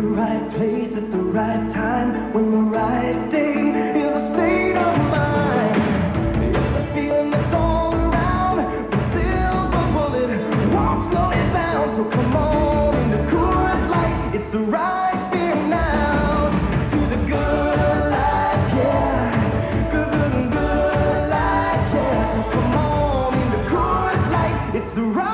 the right place at the right time, when the right day is a state of mind. It's a feeling that's all around. The silver bullet won't slow it down. So come on in the Coors Light. It's the right thing now. To the good life, yeah. Good life, yeah. So come on in the Coors Light. It's the right